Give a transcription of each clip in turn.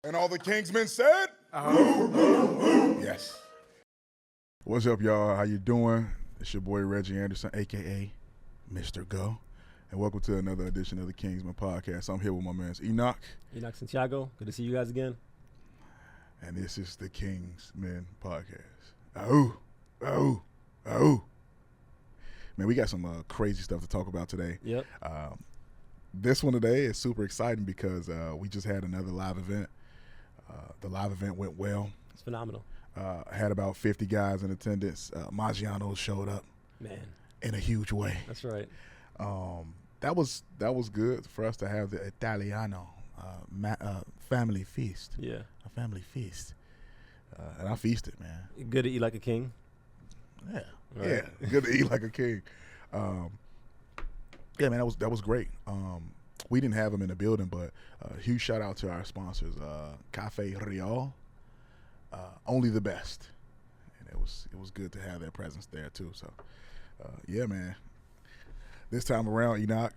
And all the Kingsmen said, yes. What's up, y'all? How you doing? It's your boy Reggie Anderson, a.k.a. Mr. Go. And welcome to another edition of the Kingsman Podcast. I'm here with my man Enoch. Enoch Santiago. Good to see you guys again. And this is the Kingsman Podcast. Oh. Man, we got some crazy stuff to talk about today. Yep. This one today is super exciting because we just had another live event. The live event went well. It's phenomenal. Had about 50 guys in attendance. Maggiano showed up. Man. In a huge way. That's right. That was good for us to have the Italiano family feast. Yeah. A family feast. And I feasted, man. Good to eat like a king. Yeah. Right. Yeah. Good to eat like a king. Yeah, man, that was great. We didn't have them in the building, but huge shout out to our sponsors, Cafe Real, only the best, and it was good to have their presence there too. So, yeah, man. This time around, Enoch,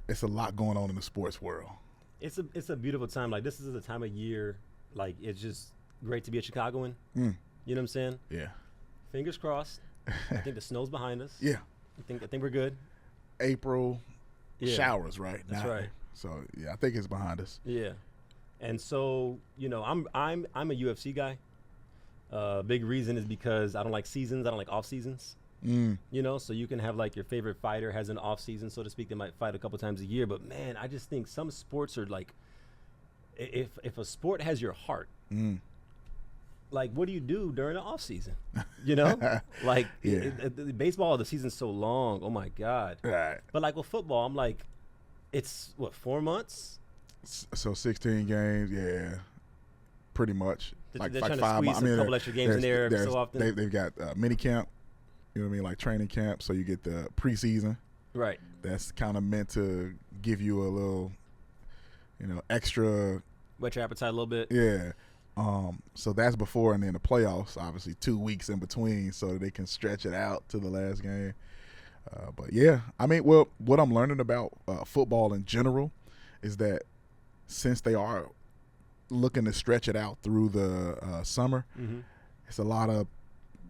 it's a lot going on in the sports world. It's a beautiful time. Like, this is the time of year. Like, it's just great to be a Chicagoan. You know what I'm saying? Yeah. Fingers crossed. I think the snow's behind us. Yeah. I think we're good. April showers, right? That's now. right. So yeah, I think it's behind us. Yeah. And so, you know, I'm a UFC guy. Big reason is because I don't like seasons. I don't like off seasons. You know, so you can have like your favorite fighter has an off season, so to speak. They might fight a couple times a year, but man, I just think some sports are like, if a sport has your heart, like, what do you do during the off season? You know, like baseball, the season's so long. Oh my God. Right. But like with football, I'm like, it's what, 4 months? So 16 games, yeah, pretty much. They're trying to squeeze a couple extra games in there every so often. They've got mini camp, you know what I mean, like training camp. So you get the preseason. Right. That's kind of meant to give you a little, you know, extra. Whet your appetite a little bit. Yeah. So that's before, and then the playoffs, obviously 2 weeks in between, so that they can stretch it out to the last game. But yeah, I mean, well, what I'm learning about football in general is that since they are looking to stretch it out through the summer, it's a lot of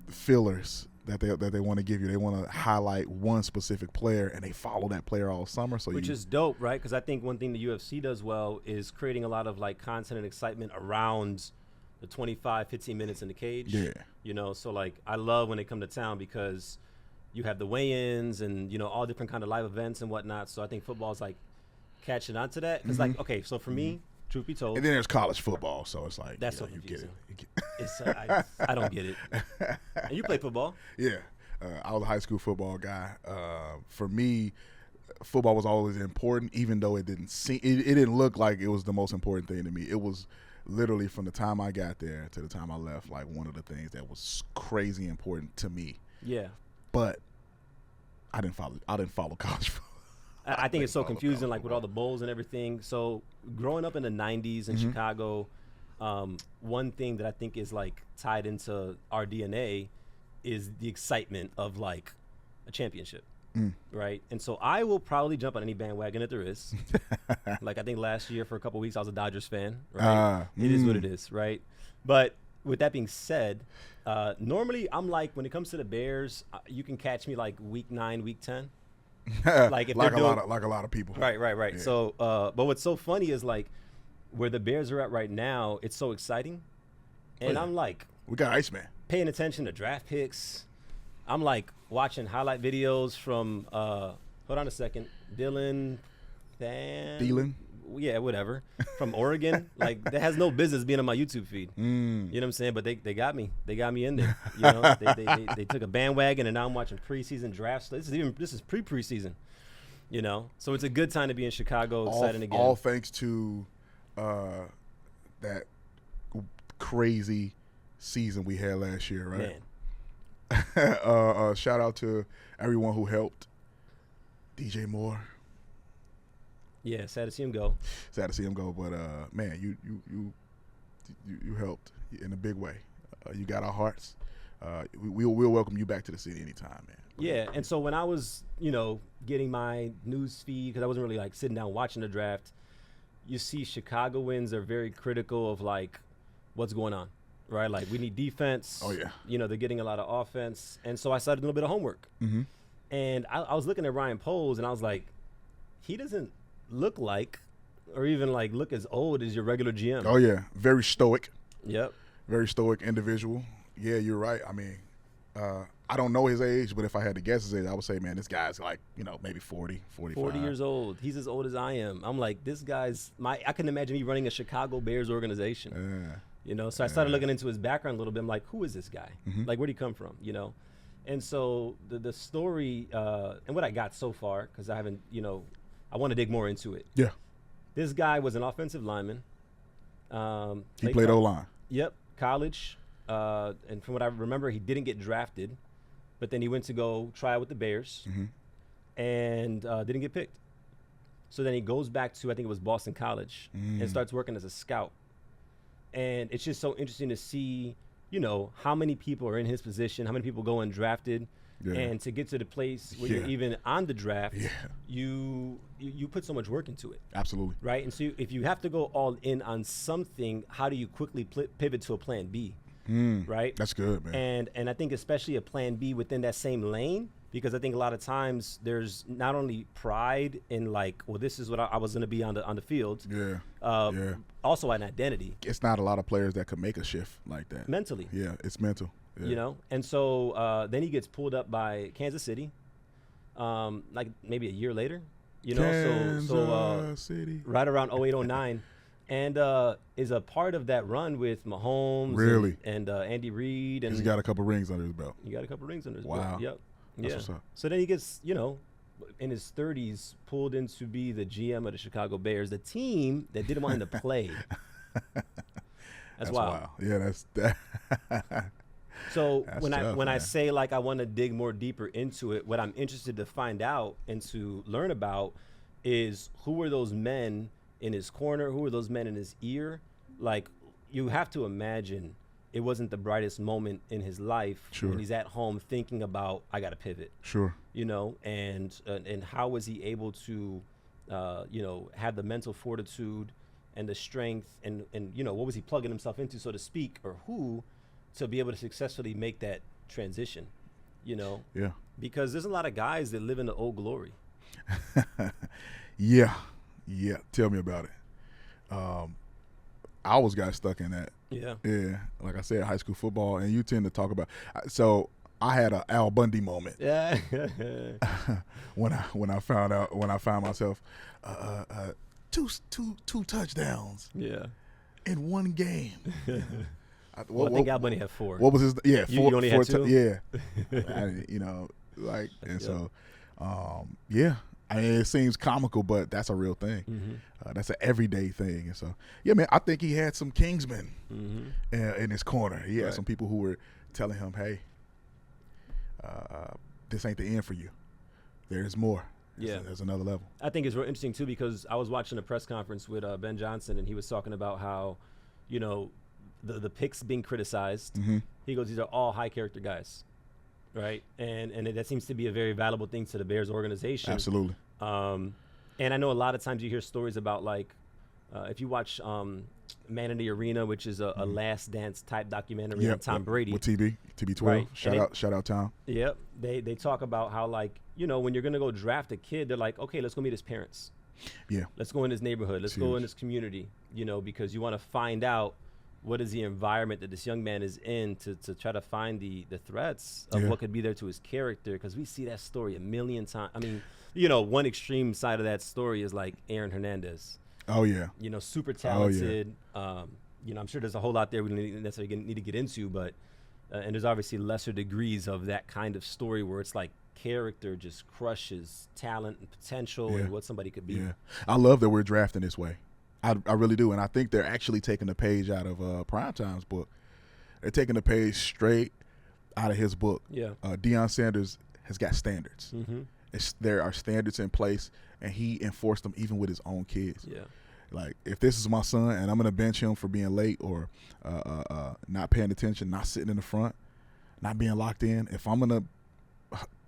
fillers that they want to give you. They want to highlight one specific player, and they follow that player all summer. So which is dope, right? Because I think one thing the UFC does well is creating a lot of like content and excitement around the 25, 15 minutes in the cage. Yeah. You know, so like I love when they come to town because you have the weigh-ins and, you know, all different kind of live events and whatnot. So I think football is like catching on to that. It's like, okay, so for me, truth be told. And then there's college football, so it's like, that's so confusing. You get it. It's, I don't get it. And you play football? Yeah. I was a high school football guy. For me, football was always important, even though it didn't seem, it didn't look like it was the most important thing to me. It was literally from the time I got there to the time I left, like one of the things that was crazy important to me. Yeah. But I didn't follow college football. I think it's so confusing, like with all the bowls and everything. So growing up in the 90s in Chicago, one thing that I think is like tied into our DNA is the excitement of like a championship, right? And so I will probably jump on any bandwagon that there is. Like I think last year for a couple of weeks I was a Dodgers fan, right? It is what it is, right? But with that being said, normally I'm like, when it comes to the Bears, you can catch me like week 9, week 10. Like if like a lot of people. Right. Yeah. So, but what's so funny is like where the Bears are at right now, it's so exciting, and I'm like, we got Iceman paying attention to draft picks. I'm like watching highlight videos from hold on a second, Dylan. Yeah, whatever. From Oregon. Like that has no business being on my YouTube feed. You know what I'm saying? But they got me. They got me in there. You know, they took a bandwagon, and now I'm watching preseason drafts. This is preseason. You know, so it's a good time to be in Chicago. Exciting again. All thanks to that crazy season we had last year, right? Man. Shout out to everyone who helped. DJ Moore. Yeah, sad to see him go. Sad to see him go, but man, you helped in a big way. You got our hearts. We'll welcome you back to the city anytime, man. Yeah, and so when I was, getting my news feed, because I wasn't really like sitting down watching the draft, you see Chicagoans are very critical of like what's going on, right? Like we need defense. Oh yeah. You know, they're getting a lot of offense, and so I started a little bit of homework. Mm-hmm. And I was looking at Ryan Poles, and I was like, he doesn't look like, or even like look as old as your regular GM. Oh yeah, very stoic. Yep. Very stoic individual. Yeah, you're right. I mean, I don't know his age, but if I had to guess his age, I would say, man, this guy's like, maybe 40, 45. 40 years old. He's as old as I am. I'm like, this guy's I can imagine me running a Chicago Bears organization. So I started looking into his background a little bit. I'm like, who is this guy? Mm-hmm. Like, where'd he come from? And so the story and what I got so far, because I haven't, I want to dig more into it. Yeah. This guy was an offensive lineman. He played O-line. Yep, college. And from what I remember, he didn't get drafted, but then he went to go try out with the Bears and didn't get picked. So then he goes back to, I think it was Boston College, and starts working as a scout. And it's just so interesting to see, how many people are in his position, how many people go undrafted. Yeah. And to get to the place where you're even on the draft, you put so much work into it. Absolutely. Right? And so if you have to go all in on something, how do you quickly pivot to a plan B? Right? That's good, man. And I think especially a plan B within that same lane, because I think a lot of times there's not only pride in like, well, this is what I was going to be on the field. Yeah. Also an identity. It's not a lot of players that could make a shift like that. Mentally. Yeah, it's mental. Yeah. And so then he gets pulled up by Kansas City, like maybe a year later, Kansas City. Right around 08-09, and is a part of that run with Mahomes really? and Andy Reid. And he's got a couple rings under his belt. He got a couple rings under his belt. Wow. Yep. That's what's up. So then he gets, in his 30s, pulled in to be the GM of the Chicago Bears, the team that didn't want him to play. That's wild. Yeah, that's So when I say like I want to dig more deeper into it, what I'm interested to find out and to learn about is who were those men in his corner, who were those men in his ear. Like, you have to imagine it wasn't the brightest moment in his life when he's at home thinking about, I got to pivot. Sure. And how was he able to have the mental fortitude and the strength and what was he plugging himself into, so to speak, or who, to be able to successfully make that transition, Yeah. Because there's a lot of guys that live in the old glory. Yeah. Tell me about it. I always got stuck in that. Yeah. Like I said, high school football, and you tend to talk about. So I had an Al Bundy moment. Yeah. when I found myself two touchdowns. Yeah. In one game. I think Al Bundy had 4. What was his? Yeah, you only had 2. Yeah. Yeah. I mean, it seems comical, but that's a real thing. Mm-hmm. That's an everyday thing. And so, yeah, man, I think he had some Kingsmen in his corner. He had some people who were telling him, hey, this ain't the end for you. There's more. There's another level. I think it's real interesting, too, because I was watching a press conference with Ben Johnson, and he was talking about how, the picks being criticized. He goes, these are all high-character guys. Right, and that seems to be a very valuable thing to the Bears organization. Absolutely. And I know a lot of times you hear stories about, like, if you watch Man in the Arena, which is a Last Dance type documentary on Tom Brady with TB12. Right. Shout out Tom. Yep. They talk about how, like, when you're gonna go draft a kid, they're like, okay, let's go meet his parents. Yeah. Let's go in his neighborhood. Let's go in his community. Because you want to find out what is the environment that this young man is in to try to find the threats of what could be there to his character, because we see that story a million times. I mean, one extreme side of that story is like Aaron Hernandez. Oh, yeah. Super talented. I'm sure there's a whole lot there we don't necessarily need to get into, but and there's obviously lesser degrees of that kind of story where it's like character just crushes talent and potential and what somebody could be. Yeah. I love that we're drafting this way. I really do, and I think they're actually taking a page out of Primetime's book. They're taking a page straight out of his book. Yeah. Deion Sanders has got standards. There are standards in place, and he enforced them even with his own kids. Yeah. Like, if this is my son and I'm going to bench him for being late or not paying attention, not sitting in the front, not being locked in, if I'm going to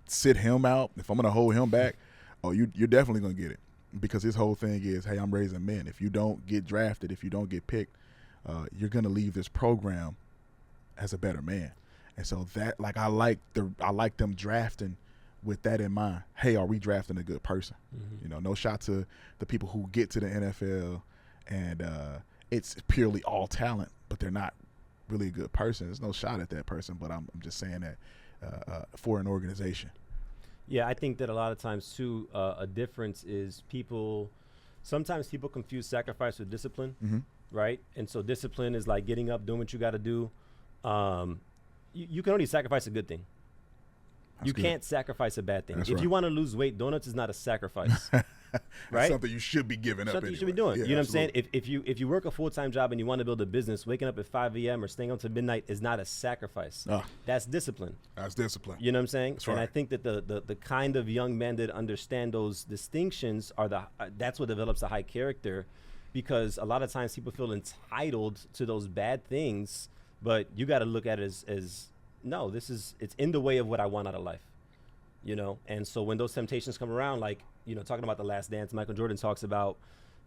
sit him out, if I'm going to hold him back, you're definitely going to get it. because his whole thing is, hey, I'm raising men. If you don't get drafted, if you don't get picked, you're gonna leave this program as a better man. And so that, like, I like them drafting with that in mind. Hey, are we drafting a good person? Mm-hmm. You know, no shot to the people who get to the NFL and it's purely all talent, but they're not really a good person. There's no shot at that person, but I'm just saying that for an organization. Yeah, I think that a lot of times too, a difference is sometimes people confuse sacrifice with discipline, Mm-hmm. right? And so discipline is like getting up, doing what you got to do. You can only sacrifice a good thing. You can't sacrifice a bad thing. That's if right. you want to lose weight, donuts is not a sacrifice. Right? Something you should be giving up. Something Anyway. you should be doing. Yeah, you know absolutely. what I'm saying? If you work a full-time job and you want to build a business, waking up at 5 a.m. or staying up to midnight is not a sacrifice. That's discipline. That's discipline. You know what I'm saying? That's And right. I think that the kind of young men that understand those distinctions are that's what develops a high character, because a lot of times people feel entitled to those bad things, but you got to look at it as no, it's in the way of what I want out of life. You know, and so when those temptations come around, like, you know, talking about The Last Dance, Michael Jordan talks about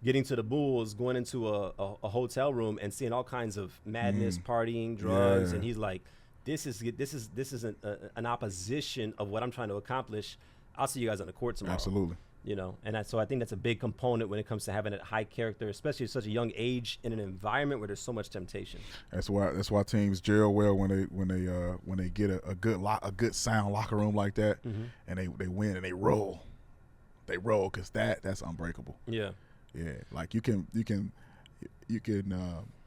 getting to the Bulls, going into a hotel room and seeing all kinds of madness, partying, drugs, Yeah. and he's like, this is an opposition of what I'm trying to accomplish. I'll see you guys on the court tomorrow. Absolutely. You know, and so I think that's a big component when it comes to having a high character, especially at such a young age in an environment where there's so much temptation. That's why teams gel well when they get a good sound locker room like that, Mm-hmm. and they win and they roll because that's unbreakable. Yeah. Yeah, like you can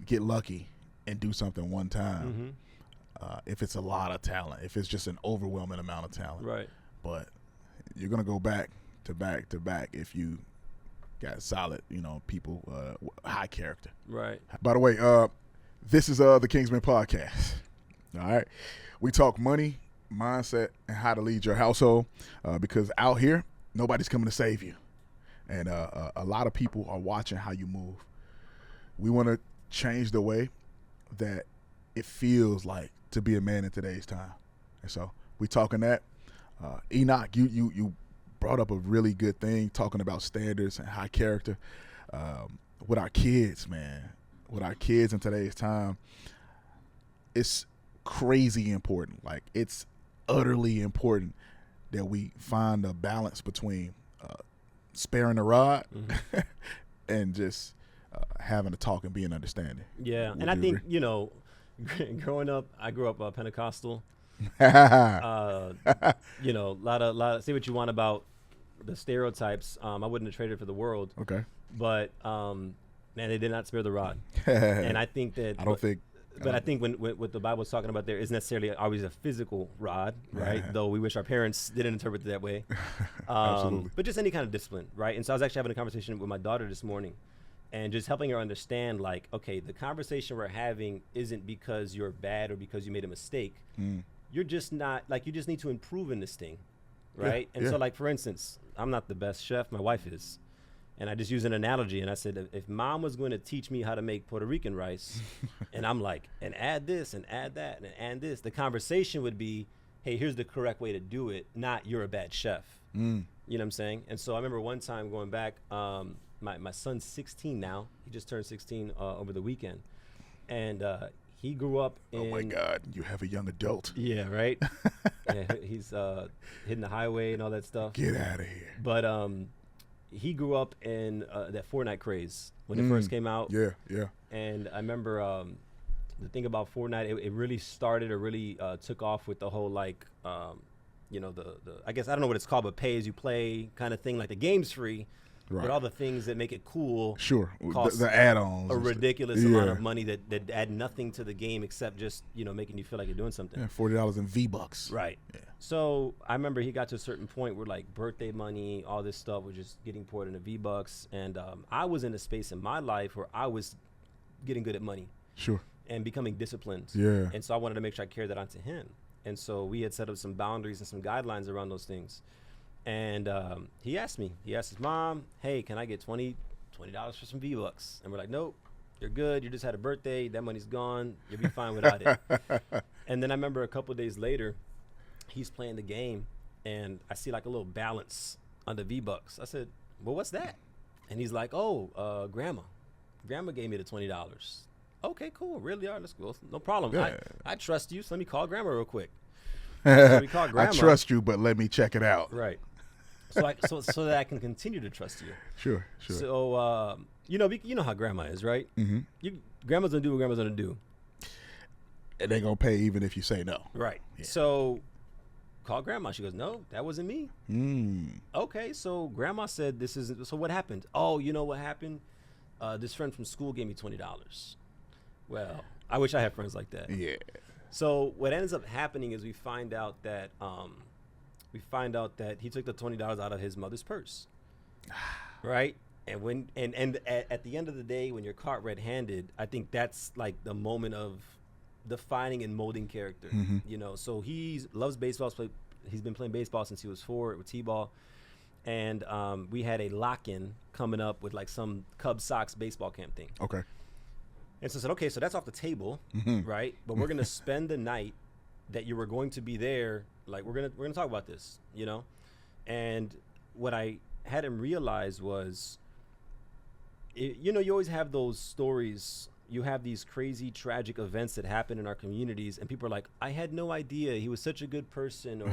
get lucky and do something one time if it's a lot of talent, if it's just an overwhelming amount of talent. Right. But you're gonna go back to back if you got solid, people, high character. Right. By the way, this is the Kingsman podcast. All right, we talk money, mindset, and how to lead your household. Because out here, nobody's coming to save you, and a lot of people are watching how you move. We want to change the way that it feels like to be a man in today's time, and so we talking that. Enoch, you brought up a really good thing, talking about standards and high character with our kids, man. With our kids in today's time, it's crazy important. Like, it's utterly important that we find a balance between sparing the rod and just having a talk and being understanding. Yeah, Would and I you think, agree? growing up, I grew up Pentecostal. Okay. Lot of say what you want about the stereotypes. I wouldn't have traded for the world, but man, they did not spare the rod. And I think that I think when what the Bible's talking about there isn't necessarily always a physical rod, right? Though we wish our parents didn't interpret it that way. Absolutely. But just any kind of discipline, right? And so I was actually having a conversation with my daughter this morning, and just helping her understand, like, okay, the conversation we're having isn't because you're bad or because you made a mistake. You're just not, like, you just need to improve in this thing, right? So, like, for instance, I'm not the best chef. My wife is. And I just used an analogy, and I said, if mom was going to teach me how to make Puerto Rican rice, and I'm like, and add this and add that and add this, the conversation would be, hey, here's the correct way to do it, not you're a bad chef. You know what I'm saying? And so I remember one time going back, my son's 16 now. He just turned 16 over the weekend. And he grew up in... Oh, my God. You have a young adult. Yeah, right? Yeah, he's hitting the highway and all that stuff. Get out of here. But... he grew up in that Fortnite craze when it first came out. Yeah. And I remember the thing about Fortnite, it really started or really took off with the whole, like, the I guess, I don't know what it's called, but pay as you play kind of thing. Like, the game's free, but all the things that make it cool cost the add-ons, a ridiculous amount of money that add nothing to the game except just, making you feel like you're doing something. Yeah, $40 in V-Bucks. Right. Yeah. So I remember he got to a certain point where, like, birthday money, all this stuff was just getting poured into V-Bucks. And I was in a space in my life where I was getting good at money. Sure. And becoming disciplined. Yeah. And so I wanted to make sure I carried that on to him. And so we had set up some boundaries and some guidelines around those things. And he asked his mom, hey, can I get $20 for some V-Bucks? And we're like, nope, you're good. You just had a birthday. That money's gone. You'll be fine without it. And then I remember a couple of days later, he's playing the game, and I see, like, a little balance on the V-Bucks. I said, well, what's that? And he's like, grandma gave me the $20. Okay, cool. Really? All right, let's go. No problem. Yeah. I trust you, so let me call grandma real quick. So we call grandma. I trust you, but let me check it out. Right. So that I can continue to trust you. Sure. So, you know how grandma is, right? Mm-hmm. Grandma's going to do what grandma's going to do. And they're going to pay even if you say no. Right. Yeah. So call grandma. She goes, no, that wasn't me. Mm. Okay, so grandma said this isn't. So what happened? Oh, you know what happened? This friend from school gave me $20. Well, I wish I had friends like that. Yeah. So what ends up happening is we find out that he took the $20 out of his mother's purse, right? And when and at the end of the day, when you're caught red-handed, I think that's like the moment of defining and molding character. Mm-hmm. You know, so he loves baseball. He's been playing baseball since he was 4 with T-ball, and we had a lock-in coming up with like some Cubs Sox baseball camp thing. Okay. And so I said, okay, so that's off the table, right? But we're gonna spend the night that you were going to be there. Like we're gonna talk about this, you know. And what I had him realize was, you know, you always have those stories. You have these crazy, tragic events that happen in our communities, and people are like, I had no idea he was such a good person, or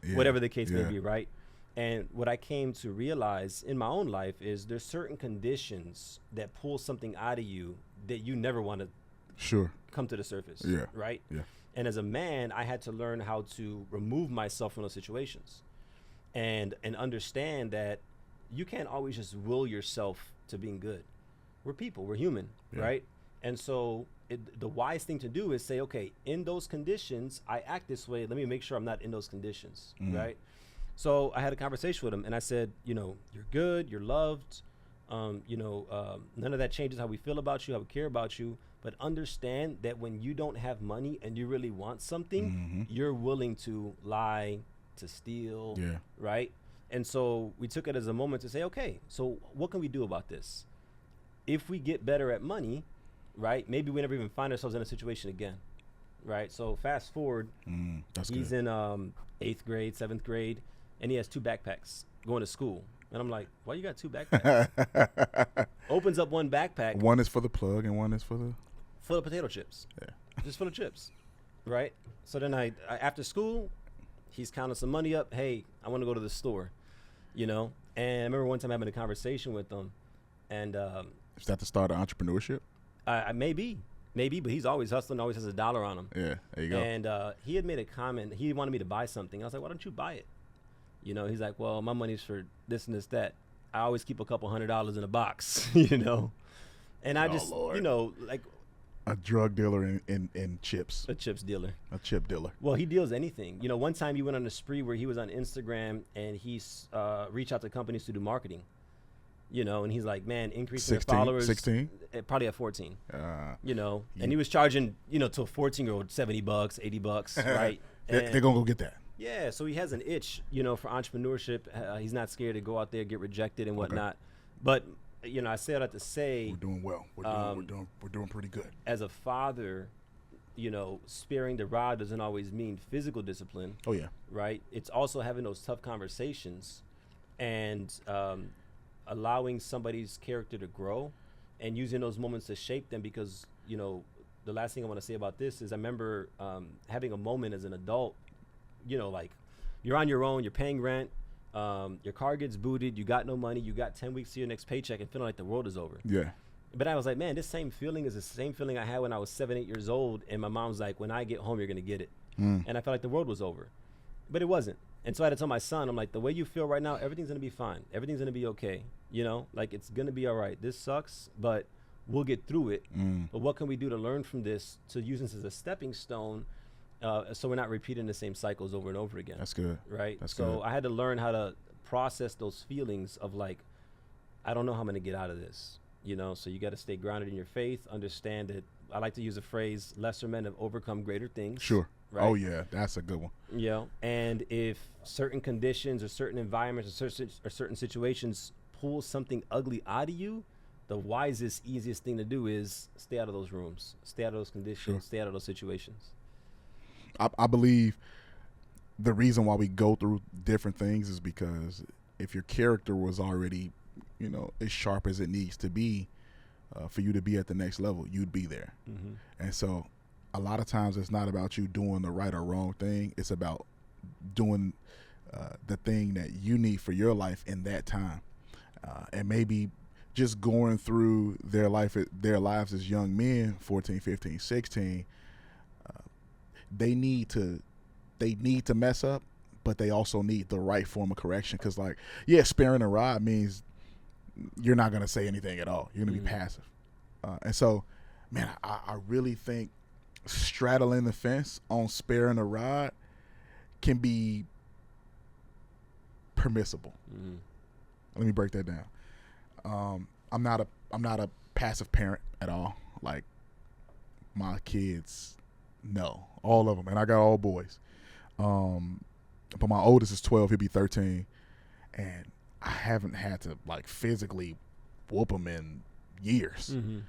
Yeah, whatever the case may yeah. be, right? And what I came to realize in my own life is there's certain conditions that pull something out of you that you never want to Sure. come to the surface, Yeah. right? Yeah. And as a man, I had to learn how to remove myself from those situations and understand that you can't always just will yourself to being good. We're people, we're human, Yeah. right? And so the wise thing to do is say, okay, in those conditions, I act this way. Let me make sure I'm not in those conditions, right? So I had a conversation with him, and I said, you know, you're good, you're loved. None of that changes how we feel about you, how we care about you. But understand that when you don't have money and you really want something, you're willing to lie, to steal, Yeah. right? And so we took it as a moment to say, okay, so what can we do about this? If we get better at money, right, maybe we never even find ourselves in a situation again, right? So fast forward, That's he's good. in 8th grade, 7th grade, and he has 2 backpacks going to school. And I'm like, why you got 2 backpacks? Opens up one backpack One is for the plug and one is for the. full of potato chips. Yeah. Just full of chips, right? So then I after school, he's counting some money up. Hey, I want to go to the store, you know? And I remember one time having a conversation with him, and Is that the start of entrepreneurship? I maybe, but he's always hustling, always has $1 on him. Yeah. There you go. And he had made a comment. He wanted me to buy something. I was like, why don't you buy it? You know, he's like, well, my money's for this and this, that. I always keep a couple $100 in a box, you know? And I just, Lord. you know, like A drug dealer in chips. a chips dealer. A chip dealer. Well, he deals anything. You know, one time he went on a spree where he was on Instagram and he reached out to companies to do marketing. You know, and he's like, man, increasing their 16, followers. 16? Probably at 14. You know, Yeah. and he was charging, you know, to a 14-year-old $70, $80, right? They're And- going to go get that. Yeah, so he has an itch, you know, for entrepreneurship. He's not scared to go out there, get rejected and whatnot. But, you know, I say that to say, We're doing well. We're doing pretty good. as a father, you know, sparing the rod doesn't always mean physical discipline, Oh, yeah. right? It's also having those tough conversations and allowing somebody's character to grow and using those moments to shape them. Because, you know, the last thing I want to say about this is I remember having a moment as an adult, you know, like you're on your own, you're paying rent, your car gets booted, you got no money, you got 10 weeks to your next paycheck and feeling like the world is over. Yeah. But I was like, man, this same feeling is the same feeling I had when I was 7, 8 years old. And my mom's like, when I get home, you're going to get it. And I felt like the world was over. But it wasn't. And so I had to tell my son, I'm like, the way you feel right now, everything's going to be fine. Everything's going to be okay. You know, like it's going to be all right. This sucks, but we'll get through it. But what can we do to learn from this, to use this as a stepping stone, so we're not repeating the same cycles over and over again? That's good. Right? That's so good. I had to learn how to process those feelings of like, I don't know how I'm going to get out of this. You know, so you got to stay grounded in your faith, understand that. I like to use a phrase, lesser men have overcome greater things. Sure. Right? Oh, yeah. That's a good one. You know, and if certain conditions or certain environments or certain situations pull something ugly out of you, the wisest, easiest thing to do is stay out of those rooms, stay out of those conditions, Sure. stay out of those situations. I believe the reason why we go through different things is because if your character was already, as sharp as it needs to be for you to be at the next level, you'd be there. Mm-hmm. And so a lot of times it's not about you doing the right or wrong thing. It's about doing the thing that you need for your life in that time. And maybe just going through their lives as young men, 14, 15, 16, they need to mess up, but they also need the right form of correction. Because, sparing a rod means you're not going to say anything at all. You're going to be passive. And so, man, I really think straddling the fence on sparing a rod can be permissible. Mm-hmm. Let me break that down. I'm not a passive parent at all. Like, my kids, no, all of them, and I got all boys. But my oldest is 12; he'll be 13, and I haven't had to physically whoop him in years. Mm-hmm.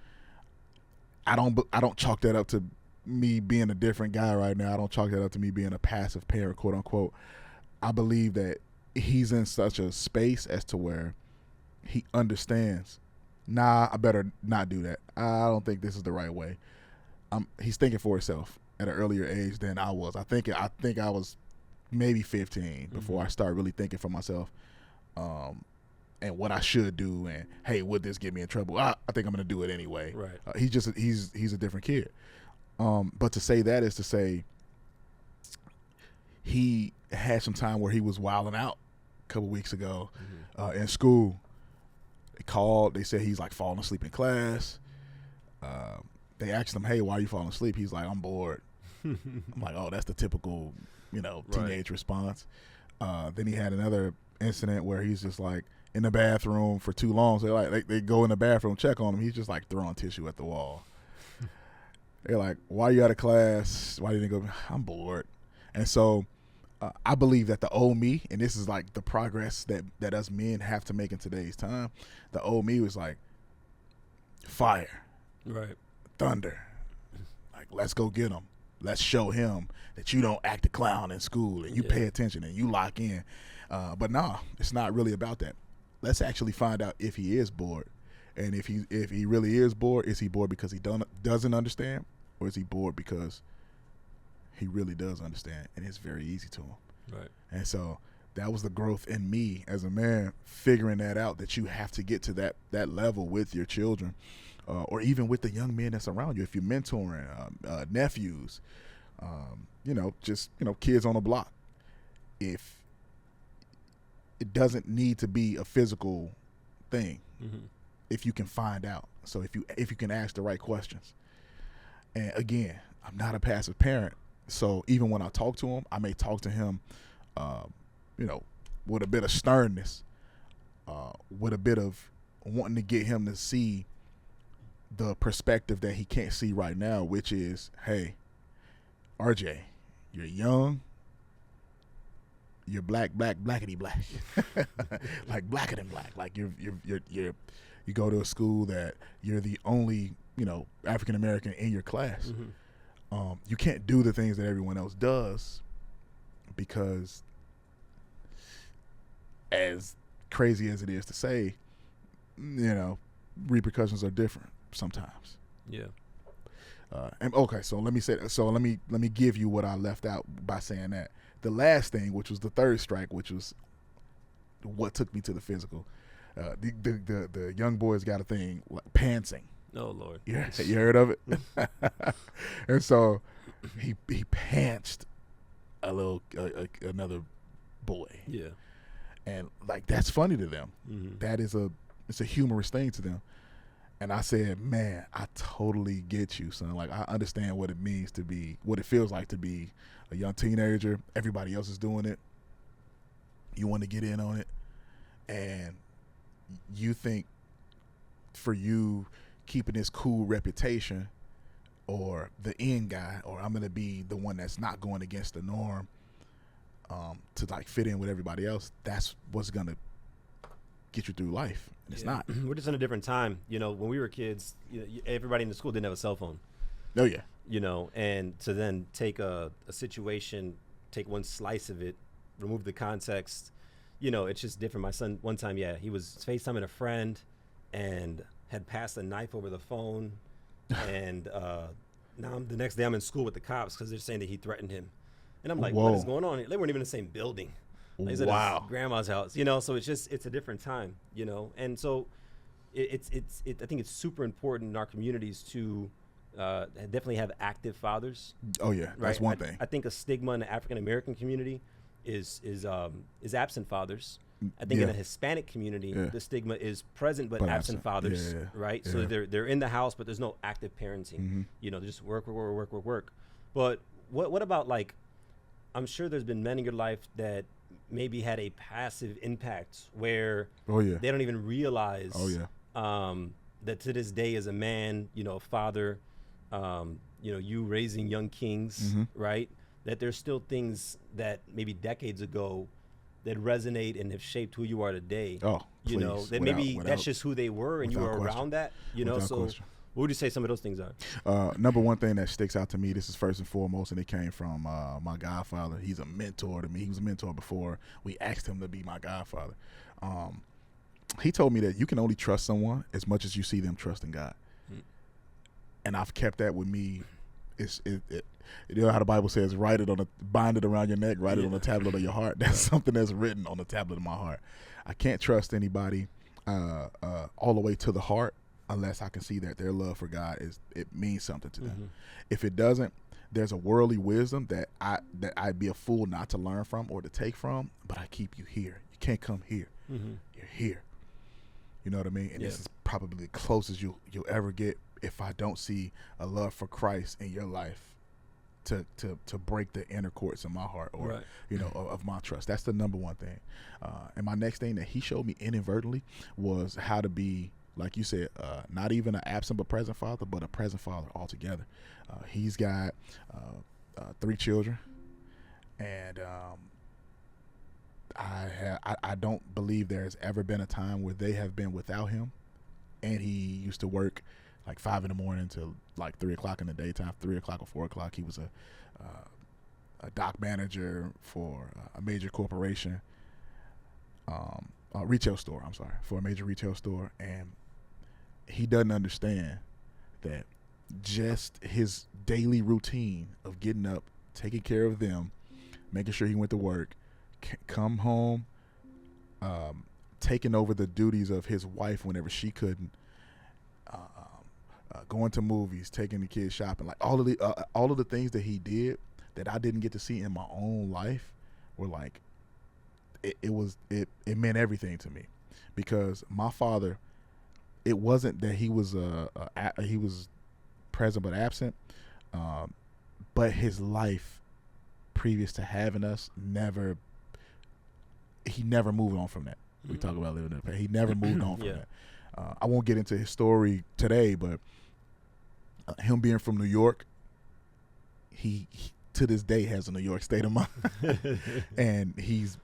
I don't chalk that up to me being a different guy right now. I don't chalk that up to me being a passive parent, quote unquote. I believe that he's in such a space as to where he understands, nah, I better not do that. I don't think this is the right way. He's thinking for himself at an earlier age than I was. I think I was maybe 15 before I started really thinking for myself, and what I should do, and hey, would this get me in trouble? I think I'm gonna do it anyway. Right. He's a different kid. But to say that is to say he had some time where he was wilding out a couple weeks ago in school. They called. They said he's falling asleep in class. They asked him, "Hey, why are you falling asleep?" He's like, "I'm bored." I'm like, "Oh, that's the typical, teenage response." Then he had another incident where he's just in the bathroom for too long. So they go in the bathroom, check on him. He's just throwing tissue at the wall. They're like, "Why are you out of class? Why didn't you go?" "I'm bored." And so I believe that the old me, and this is the progress that us men have to make in today's time. The old me was fire, right, thunder, let's go get him. Let's show him that you don't act a clown in school and you pay attention and you lock in. But nah, it's not really about that. Let's actually find out if he is bored. And if he really is bored, is he bored because he doesn't understand, or is he bored because he really does understand and it's very easy to him? Right. And so that was the growth in me as a man, figuring that out, that you have to get to that level with your children, or even with the young men that's around you. If you're mentoring nephews, kids on the block, if it doesn't need to be a physical thing, if you can find out. So if you can ask the right questions. And again, I'm not a passive parent, so even when I talk to him, I may talk to him, with a bit of sternness, with a bit of wanting to get him to see the perspective that he can't see right now, which is, hey, RJ, you're young, you're blackity black, blacker than black. You go to a school that you're the only African American in your class. You can't do the things that everyone else does, because, as crazy as it is to say, repercussions are different sometimes. Yeah. And okay, so let me give you what I left out by saying that. The last thing, which was the third strike, which was what took me to the physical. The young boys got a thing, pantsing. Oh Lord. Yeah, you heard of it? And so he pantsed another boy. Yeah. And that's funny to them. That is it's a humorous thing to them. And I said, man, I totally get you, son. I understand what it means to be, what it feels like to be a young teenager. Everybody else is doing it. You want to get in on it. And you think for you keeping this cool reputation, or the end guy, or I'm going to be the one that's not going against the norm, to fit in with everybody else, that's what's going to get you through life. And it's not. We're just in a different time. When we were kids, everybody in the school didn't have a cell phone. Oh yeah. And to then take a situation, take one slice of it, remove the context, it's just different. My son, one time, he was FaceTiming a friend and had passed a knife over the phone. And now the next day I'm in school with the cops because they're saying that he threatened him. And I'm like, what is going on here? They weren't even in the same building. He's at his grandma's house, so it's a different time, And so I think it's super important in our communities to definitely have active fathers. Oh yeah, right? That's one thing. I think a stigma in the African American community is absent fathers. I think in the Hispanic community, the stigma is present but absent fathers, right? So they're in the house, but there's no active parenting. They just work. But what about, like, I'm sure there's been men in your life that maybe had a passive impact where they don't even realize that to this day as a man, a father, you raising young kings, right? That there's still things that maybe decades ago that resonate and have shaped who you are today. That maybe that's just who they were and you were around that, so what would you say some of those things are? Number one thing that sticks out to me, this is first and foremost, and it came from my godfather. He's a mentor to me. He was a mentor before we asked him to be my godfather. He told me that you can only trust someone as much as you see them trusting God. And I've kept that with me. You know how the Bible says, bind it around your neck, write it on the tablet of your heart. That's something that's written on the tablet of my heart. I can't trust anybody all the way to the heart unless I can see that their love for God it means something to them. If it doesn't, there's a worldly wisdom that I'd be a fool not to learn from or to take from, but I keep you here. You can't come here. You're here. You know what I mean? And this is probably the closest you'll ever get if I don't see a love for Christ in your life to break the inner courts in my heart or of my trust. That's the number one thing. And my next thing that he showed me inadvertently was how to be, like you said, not even an absent but present father, but a present father altogether. He's got 3 children, and I don't believe there's ever been a time where they have been without him. And he used to work like 5 a.m. to like 3 o'clock in the daytime, 3 o'clock or 4 o'clock. He was a dock manager for a major corporation, a retail store. I'm sorry, for a major retail store, and he doesn't understand that just his daily routine of getting up, taking care of them, making sure he went to work, come home, taking over the duties of his wife whenever she couldn't, going to movies, taking the kids shopping, like all of the things that he did that I didn't get to see in my own life were like, it meant everything to me, because my father, it wasn't that he was he was present but absent, but his life previous to having us he never moved on from that. We talk about living in the past. He never moved on from that. I won't get into his story today, but him being from New York, he to this day has a New York state of mind, and he's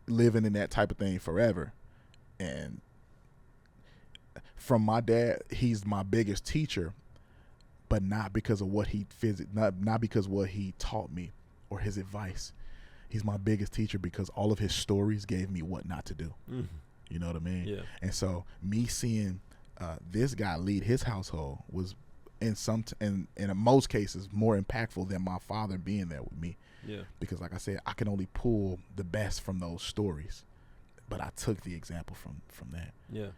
living in that type of thing forever. And from my dad, he's my biggest teacher, but not because of what he not because of what he taught me or his advice. He's my biggest teacher because all of his stories gave me what not to do. You know what I mean? Yeah. And so me seeing this guy lead his household was in most cases more impactful than my father being there with me. Yeah. Because like I said, I can only pull the best from those stories, but I took the example from that. Yeah.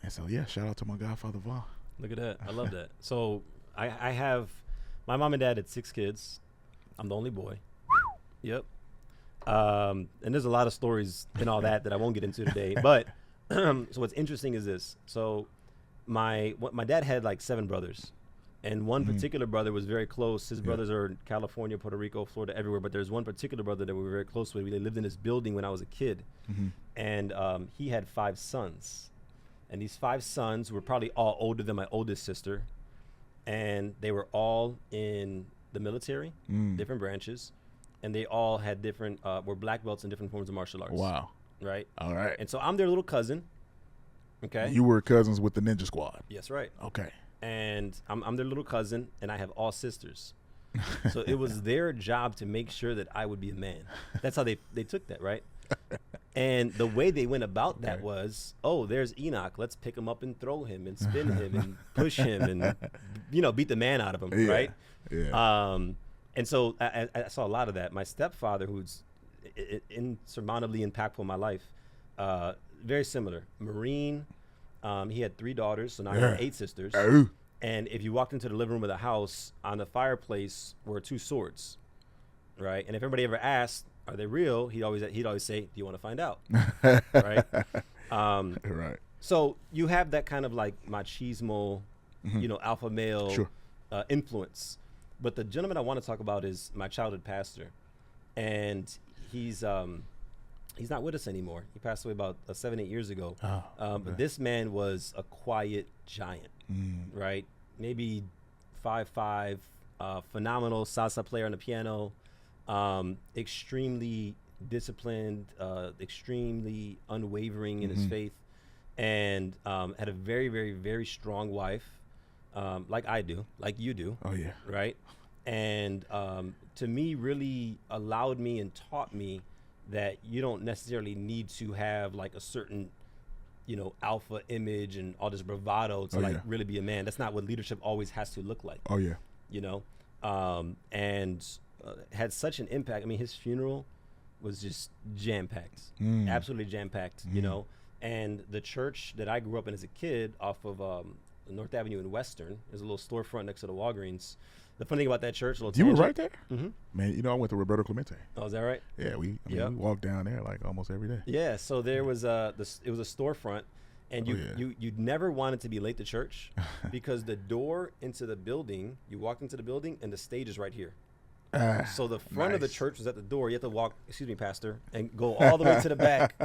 And so shout out to my godfather Vaughn. Look at that. I love that. So I have, my mom and dad had 6 kids. I'm the only boy. Yep. And there's a lot of stories and all that I won't get into today. But so what's interesting is this. So my dad had like 7 brothers, and one particular brother was very close. His brothers are in California, Puerto Rico, Florida, everywhere. But there's one particular brother that we were very close with. They lived in this building when I was a kid, and he had 5 sons, and these 5 sons were probably all older than my oldest sister, and they were all in the military, different branches. And they all had different, were black belts in different forms of martial arts. Wow. Right? All right. And so I'm their little cousin. Okay. You were cousins with the Ninja Squad. Yes, right. Okay. And I'm their little cousin, and I have all sisters. So it was their job to make sure that I would be a man. That's how they took that, right? And the way they went about that was, oh, there's Enoch. Let's pick him up and throw him and spin him and push him and, beat the man out of him, right? Yeah. And so I saw a lot of that. My stepfather, who's insurmountably impactful in my life, very similar. Marine. He had 3 daughters, so now he had 8 sisters. Oh. And if you walked into the living room of the house, on the fireplace were 2 swords, right? And if everybody ever asked, "Are they real?" He'd always say, "Do you want to find out?" Right? Right. So you have that kind of like machismo, alpha male Sure. Influence. But the gentleman I want to talk about is my childhood pastor, and he's not with us anymore. He passed away about 7-8 years ago. Oh, But this man was a quiet giant, right? Maybe 5'5", phenomenal salsa player on the piano, extremely disciplined, extremely unwavering in his faith, and had a very, very, very strong wife, like I do, like you do. Oh, yeah. Right? And to me, really allowed me and taught me that you don't necessarily need to have like a certain, alpha image and all this bravado to really be a man. That's not what leadership always has to look like. Oh, yeah. And had such an impact. I mean, his funeral was just jam-packed, absolutely jam-packed, And the church that I grew up in as a kid off of North Avenue in Western, there's a little storefront next to the Walgreens. The funny thing about that church, You were right there? Mm-hmm. Man, I went to Roberto Clemente. Oh, is that right? Yeah, we walked down there like almost every day. Yeah, so there was it was a storefront, and you'd never wanted to be late to church because the door into the building, you walked into the building and the stage is right here. So the front of the church was at the door. You have to walk, excuse me, pastor, and go all the way to the back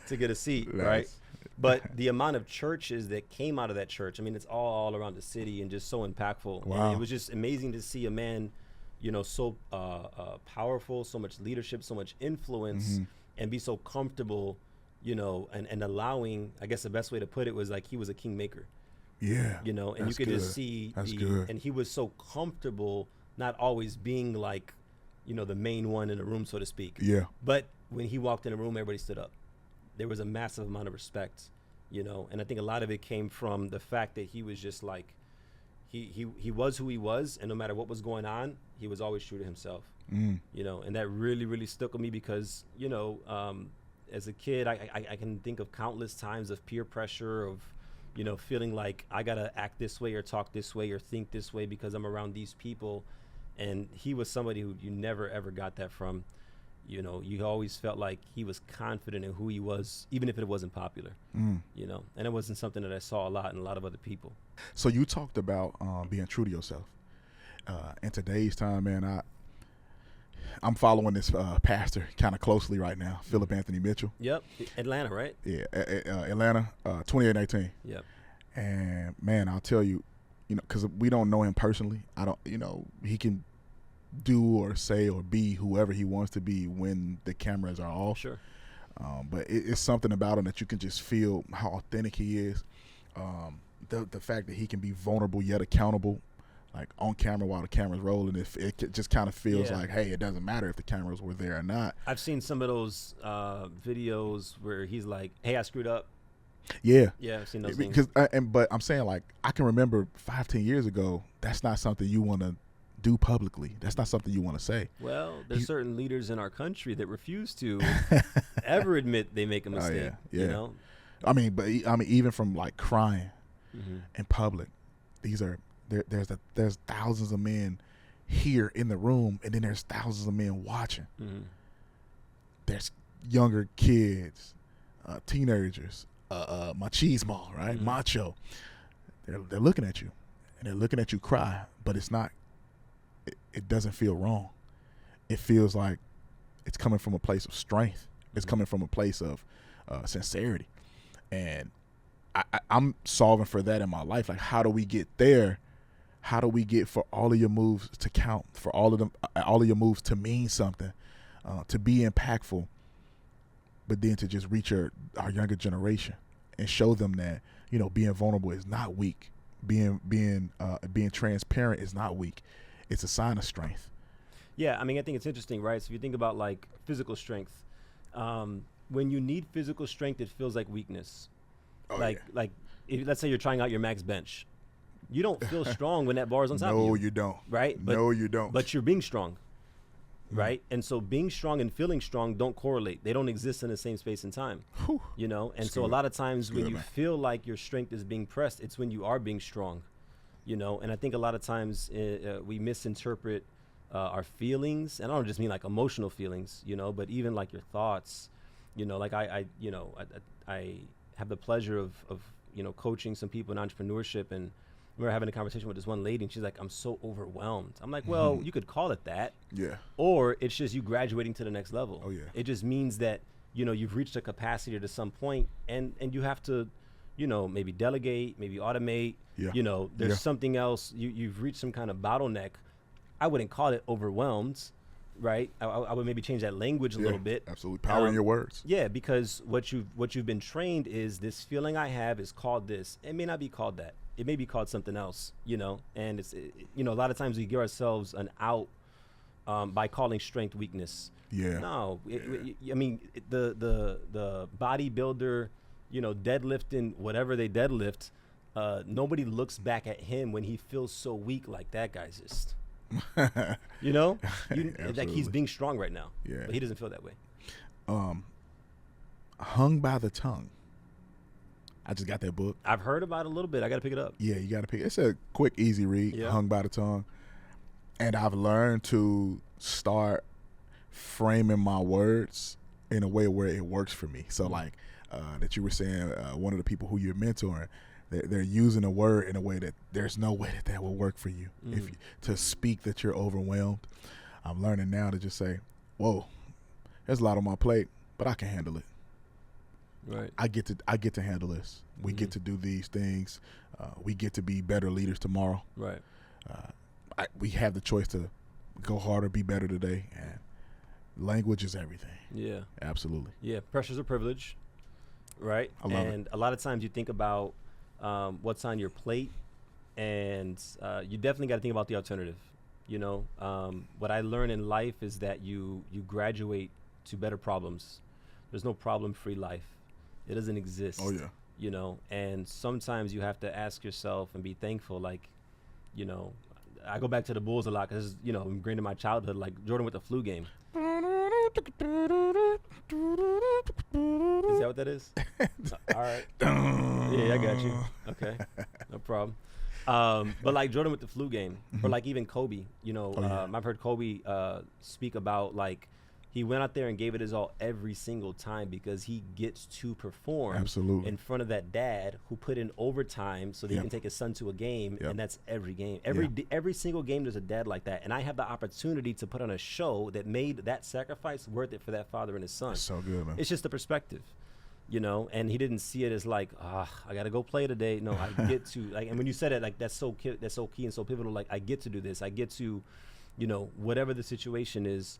to get a seat, right? But the amount of churches that came out of that church, I mean, it's all around the city and just so impactful. Wow. And it was just amazing to see a man, so powerful, so much leadership, so much influence, and be so comfortable, and allowing, I guess the best way to put it was like he was a kingmaker. Yeah. And you could just see, and he was so comfortable not always being like, the main one in the room, so to speak. Yeah. But when he walked in a room, everybody stood up. There was a massive amount of respect, and I think a lot of it came from the fact that he was just like, he was who he was, and no matter what was going on, he was always true to himself, and that really, really stuck with me because, as a kid, I can think of countless times of peer pressure, of, feeling like I gotta act this way or talk this way or think this way because I'm around these people, and he was somebody who you never ever got that from. You always felt like he was confident in who he was, even if it wasn't popular, and it wasn't something that I saw a lot in a lot of other people. So you talked about being true to yourself. In today's time, man, I'm following this pastor kind of closely right now, Philip Anthony Mitchell. Yep. Atlanta, right? Yeah, Atlanta, 28-18. Yep. And, man, I'll tell you, because we don't know him personally. I don't, he can do or say or be whoever he wants to be when the cameras are off. Sure. But it's something about him that you can just feel how authentic he is. The fact that he can be vulnerable yet accountable, like on camera while the camera's rolling. If it just kind of feels like, hey, it doesn't matter if the cameras were there or not. I've seen some of those videos where he's like, "Hey, I screwed up." Yeah. Yeah, I've seen those because things. But I'm saying, like, I can remember 5-10 years ago. That's not something you want to do publicly. That's not something you want to say. Well, there's certain leaders in our country that refuse to ever admit they make a mistake. Yeah. I mean, even from like crying in public, there's thousands of men here in the room, and then there's thousands of men watching. There's younger kids, teenagers, machismo, right? Macho. They're looking at you, and they're looking at you cry, but it's not. It doesn't feel wrong. It feels like it's coming from a place of strength. It's coming from a place of sincerity, and I'm solving for that in my life. Like, how do we get there? How do we get for all of your moves to count, for all of your moves to mean something, to be impactful, but then to just reach our younger generation and show them that, being vulnerable is not weak. Being transparent is not weak. it's a sign of strength. Yeah, I mean, I think it's interesting, right? So if you think about like physical strength, when you need physical strength, it feels like weakness. Like if, let's say you're trying out your max bench, you don't feel strong when that bar is on top of you. No, you don't. Right? No, you don't. But you're being strong, right? And so being strong and feeling strong don't correlate. They don't exist in the same space and time. Whew. You know, and It's so a good. lot of times It's when good, you man. feel like your strength is being pressed, it's when you are being strong. You know, and I think a lot of times we misinterpret our feelings, and I don't just mean like emotional feelings, you know, but even like your thoughts. You know, like I have the pleasure of you know, coaching some people in entrepreneurship, and we were having a conversation with this one lady, and she's like, I'm so overwhelmed. I'm like, well, you could call it that. Yeah. Or it's just you graduating to the next level. Oh, yeah. It just means that, you know, you've reached a capacity to some point, and you have to, you know, maybe delegate, maybe automate. Yeah. You know, there's Yeah. something else. You've reached some kind of bottleneck. I wouldn't call it overwhelmed, right? I would maybe change that language a little bit. Absolutely. Power in your words. Yeah, because what you've been trained is this feeling I have is called this. It may not be called that. It may be called something else, you know. And you know, a lot of times we give ourselves an out by calling strength weakness. Yeah. No, I mean the bodybuilder, you know, deadlifting whatever they deadlift. Nobody looks back at him when he feels so weak like that guy's just. You know, like he's being strong right now. Yeah. But he doesn't feel that way. Hung by the Tongue. I just got that book. I've heard about it a little bit. I got to pick it up. Yeah, you got to pick. It's a quick, easy read. Yeah. Hung by the Tongue. And I've learned to start framing my words in a way where it works for me. So like that you were saying, one of the people who you're mentoring, they're using a word in a way that there's no way that will work for you. If you, to speak that you're overwhelmed, I'm learning now to just say, whoa, there's a lot on my plate, but I can handle it. Right. I get to handle this. We get to do these things. We get to be better leaders tomorrow. Right. We have the choice to go harder, be better today, and language is everything. Yeah. Absolutely. Yeah. Pressure's a privilege, right? I love and a lot of times you think about what's on your plate, and you definitely got to think about the alternative. You know, what I learned in life is that you graduate to better problems. There's no problem-free life. It doesn't exist. Oh, yeah. You know, and sometimes you have to ask yourself and be thankful. Like, you know, I go back to the Bulls a lot because, you know, ingrained in my childhood, like Jordan with the flu game. Is that what that is? All right. Yeah, I got you. Okay. No problem. But like Jordan with the flu game, or like even Kobe, you know, I've heard Kobe speak about like he went out there and gave it his all every single time because he gets to perform Absolutely. in front of that dad who put in overtime so that he can take his son to a game, and that's every game. Every single game there's a dad like that, and I have the opportunity to put on a show that made that sacrifice worth it for that father and his son. That's so good, man. It's just the perspective. You know, and he didn't see it as like, I got to go play today. No, I get to, like, and when you said it, like, that's so key and so pivotal. Like, I get to do this. I get to, you know, whatever the situation is,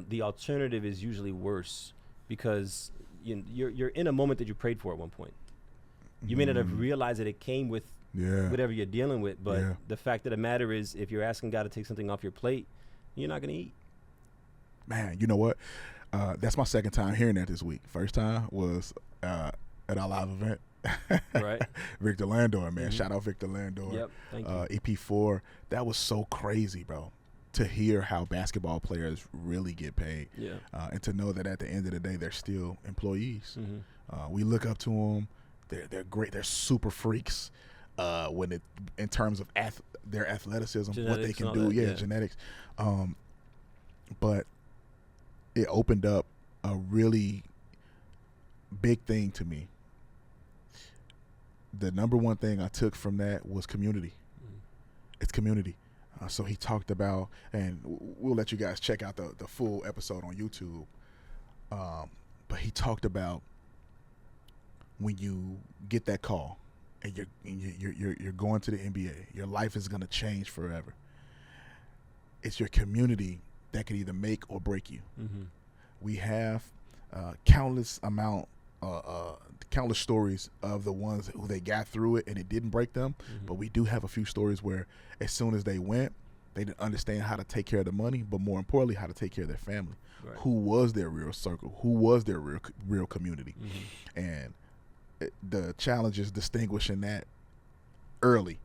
the alternative is usually worse because you're in a moment that you prayed for at one point. You may not have realized that it came with whatever you're dealing with, but the fact of the matter is, if you're asking God to take something off your plate, you're not going to eat. Man, you know what? That's my second time hearing that this week. First time was at our live event. Right. Victor Landor, man. Shout out Victor Landor. Yep. Thank you. EP4. That was so crazy, bro, to hear how basketball players really get paid. Yeah. And to know that at the end of the day, they're still employees. We look up to them. They're great. They're super freaks in terms of their athleticism, Genetics, what they can do. that, Genetics. But it opened up a really big thing to me. The number one thing I took from that was community. It's community. So he talked about, and we'll let you guys check out the full episode on YouTube. But he talked about when you get that call and you're going to the NBA, your life is going to change forever. It's your community that can either make or break you. We have countless stories of the ones who they got through it and it didn't break them, but we do have a few stories where as soon as they went, They didn't understand how to take care of the money, but more importantly, how to take care of their family. Right. Who was their real circle? Who was their real community? And the challenge is distinguishing that early,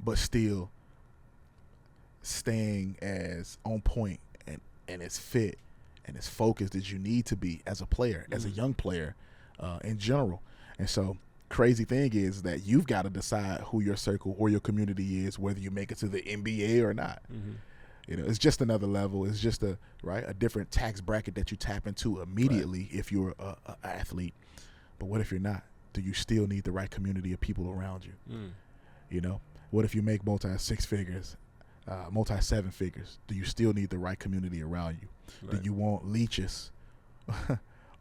but still staying as on point and as fit and as focused as you need to be as a player, as a young player in general. And so crazy thing is that you've got to decide who your circle or your community is, whether you make it to the NBA or not. You know, it's just another level. It's just a different tax bracket that you tap into immediately if you're a athlete. But what if you're not? Do you still need the right community of people around you? You know, what if you make multi-6 figures, multi-7 figures? Do you still need the right community around you? Do you want leeches,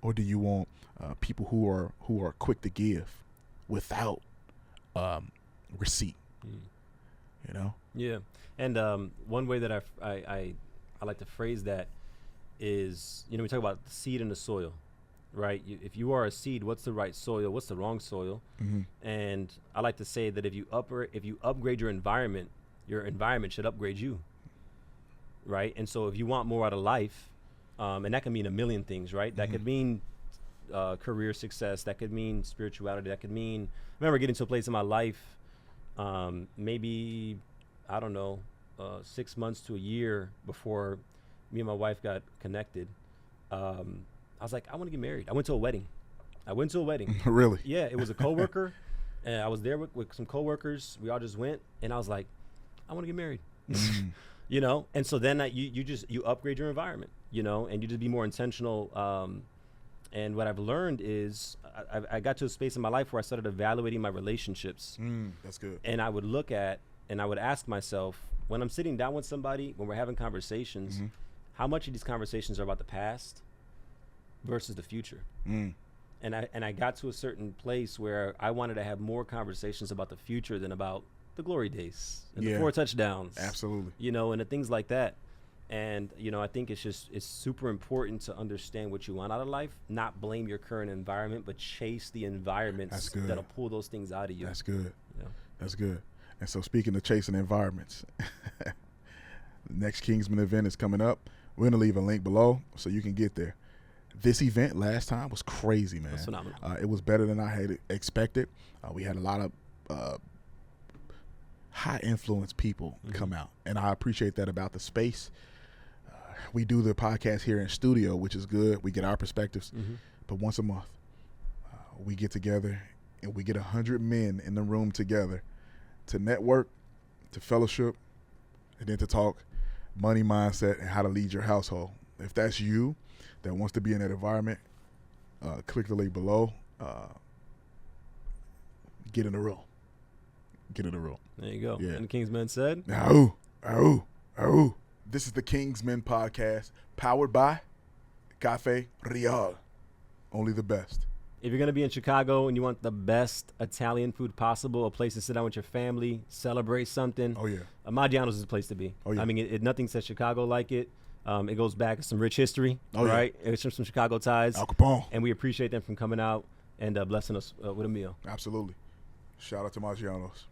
or do you want people who are quick to give without receipt? You know? Yeah. And one way that I like to phrase that is, you know, we talk about the seed in the soil, right? If you are a seed, what's the right soil? What's the wrong soil? And I like to say that if you upgrade your environment should upgrade you, right? And so if you want more out of life, and that can mean a million things, right? That could mean career success. That could mean spirituality. That could mean, I remember getting to a place in my life, maybe, I don't know, 6 months to a year before me and my wife got connected. I was like, I want to get married. I went to a wedding. Really? Yeah, it was a coworker, and I was there with some coworkers. We all just went, and I was like, I want to get married. You know, and so then you upgrade your environment, you know, and you just be more intentional. And what I've learned is I got to a space in my life where I started evaluating my relationships. That's good. And I would look at, and I would ask myself, when I'm sitting down with somebody, when we're having conversations, how much of these conversations are about the past versus the future? And I got to a certain place where I wanted to have more conversations about the future than about the glory days and the 4 touchdowns. Absolutely. You know, and the things like that. And, you know, I think it's super important to understand what you want out of life, not blame your current environment, but chase the environments that'll pull those things out of you. That's good. Yeah. That's good. And so speaking of chasing environments, the next Kingsman event is coming up. We're going to leave a link below so you can get there. This event last time was crazy, man. That's phenomenal. It was better than I had expected. We had a lot of high influence people come out, and I appreciate that about the space. We do the podcast here in studio, which is good. We get our perspectives, but once a month, we get together and we get 100 men in the room together to network, to fellowship, and then to talk money mindset and how to lead your household. If that's you that wants to be in that environment, click the link below. Get in the room. Get in the room. There you go. Yeah. And the Kingsmen said, "Oh." This is the Kingsmen podcast, powered by Cafe Real. Only the best. if you're going to be in Chicago and you want the best Italian food possible, a place to sit down with your family, celebrate something, Oh, yeah. Maggiano's is the place to be. Oh, yeah. I mean, nothing says Chicago like it. It goes back to some rich history, Oh, yeah. right? It's from some Chicago ties. Al Capone. And we appreciate them from coming out and blessing us with a meal. Absolutely. Shout out to Maggiano's.